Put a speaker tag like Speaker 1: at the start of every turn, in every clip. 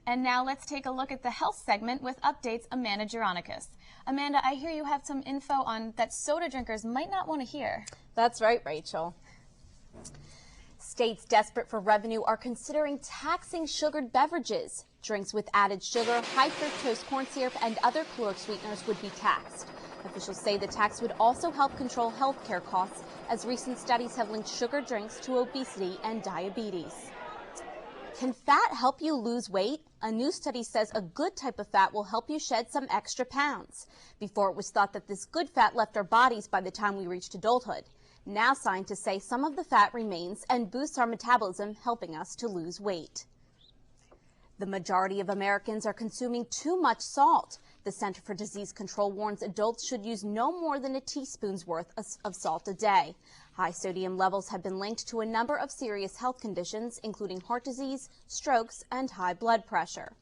Speaker 1: And now let's take a look at the health segment with updates Amanda Geronicus. Amanda, I hear you have some info on that soda drinkers might not want to hear.
Speaker 2: That's right, Rachel. States desperate for revenue are considering taxing sugared beverages. Drinks with added sugar, high fructose corn syrup, and other caloric sweeteners would be taxed. Officials say the tax would also help control health care costs, as recent studies have linked sugar drinks to obesity and diabetes. Can fat help you lose weight? A new study says a good type of fat will help you shed some extra pounds. Before, it was thought that this good fat left our bodies by the time we reached adulthood. Now scientists say some of the fat remains and boosts our metabolism, helping us to lose weight. The majority of Americans are consuming too much salt. The Center for Disease Control warns adults should use no more than a teaspoon's worth of salt a day. High sodium levels have been linked to a number of serious health conditions, including heart disease, strokes, and high blood pressure.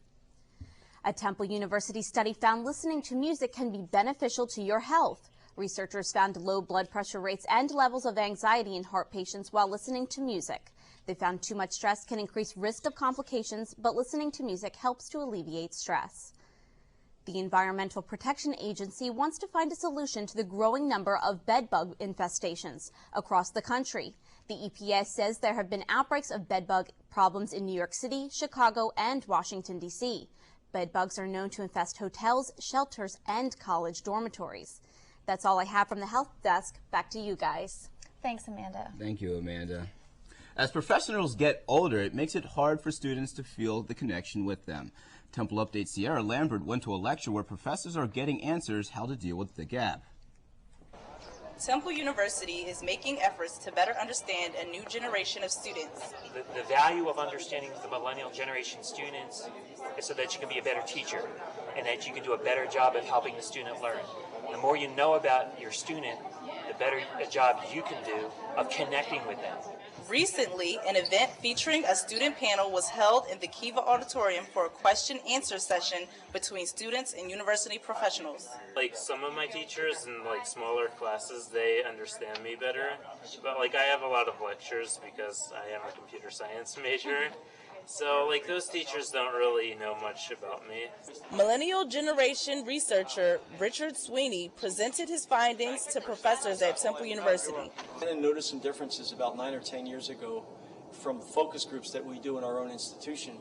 Speaker 2: A Temple University study found listening to music can be beneficial to your health. Researchers found low blood pressure rates and levels of anxiety in heart patients while listening to music. They found too much stress can increase risk of complications, but listening to music helps to alleviate stress. The Environmental Protection Agency wants to find a solution to the growing number of bedbug infestations across the country. The EPA says there have been outbreaks of bedbug problems in New York City, Chicago, and Washington, D.C. Bedbugs are known to infest hotels, shelters, and college dormitories. That's all I have from the health desk. Back to you guys.
Speaker 1: Thanks, Amanda.
Speaker 3: Thank you, Amanda. As professionals get older, it makes it hard for students to feel the connection with them. Temple Update Sierra Lambert went to a lecture where professors are getting answers how to deal with the gap.
Speaker 4: Temple University is making efforts to better understand a new generation of students.
Speaker 5: The value of understanding the millennial generation students is so that you can be a better teacher and that you can do a better job of helping the student learn. The more you know about your student, the better a job you can do of connecting with them.
Speaker 4: Recently, an event featuring a student panel was held in the Kiva Auditorium for a question-answer session between students and university professionals.
Speaker 6: Like some of my teachers in like smaller classes, they understand me better. But like I have a lot of lectures because I am a computer science major. So like those teachers don't really know much about me.
Speaker 4: Millennial generation researcher Richard Sweeney presented his findings to professors at Temple University.
Speaker 7: I noticed some differences about 9 or 10 years ago from focus groups that we do in our own institution.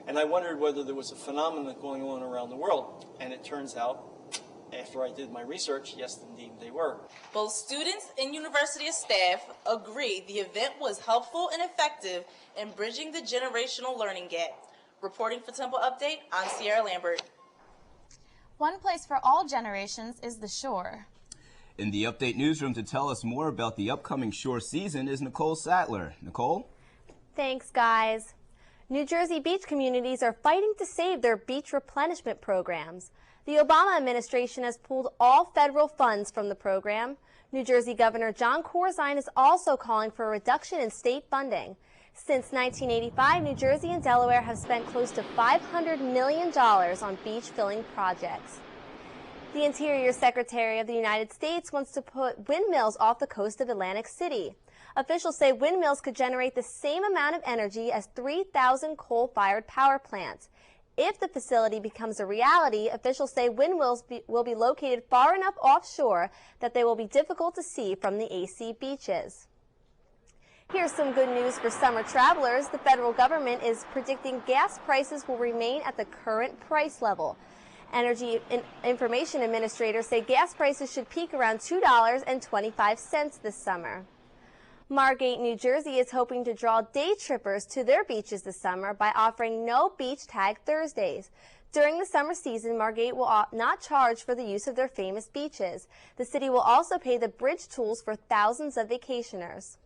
Speaker 7: And I wondered whether there was a phenomenon going on around the world. And it turns out, after I did my research, yes, indeed, they were.
Speaker 4: Both students and university staff agree the event was helpful and effective in bridging the generational learning gap. Reporting for Temple Update, I'm Sierra Lambert.
Speaker 1: One place for all generations is the shore.
Speaker 3: In the Update newsroom to tell us more about the upcoming shore season is Nicole Sattler. Nicole?
Speaker 8: Thanks, guys. New Jersey beach communities are fighting to save their beach replenishment programs. The Obama administration has pulled all federal funds from the program. New Jersey Governor John Corzine is also calling for a reduction in state funding. Since 1985, New Jersey and Delaware have spent close to $500 million on beach filling projects. The Interior Secretary of the United States wants to put windmills off the coast of Atlantic City. Officials say windmills could generate the same amount of energy as 3,000 coal-fired power plants. If the facility becomes a reality, officials say windmills will be located far enough offshore that they will be difficult to see from the AC beaches. Here's some good news for summer travelers. The federal government is predicting gas prices will remain at the current price level. Energy Information Administrators say gas prices should peak around $2.25 this summer. Margate, New Jersey is hoping to draw day trippers to their beaches this summer by offering no beach tag Thursdays. During the summer season, Margate will not charge for the use of their famous beaches. The city will also pay the bridge tolls for thousands of vacationers.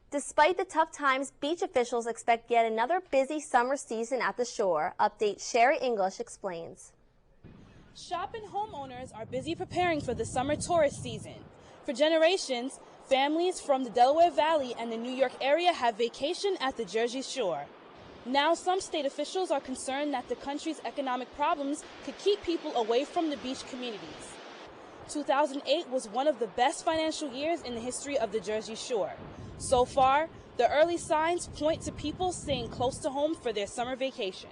Speaker 8: Despite the tough times, beach officials expect yet another busy summer season at the shore. Update Sherry English explains.
Speaker 9: Shopping homeowners are busy preparing for the summer tourist season. For generations, families from the Delaware Valley and the New York area have vacationed at the Jersey Shore. Now some state officials are concerned that the country's economic problems could keep people away from the beach communities. 2008 was one of the best financial years in the history of the Jersey Shore. So far, the early signs point to people staying close to home for their summer vacation.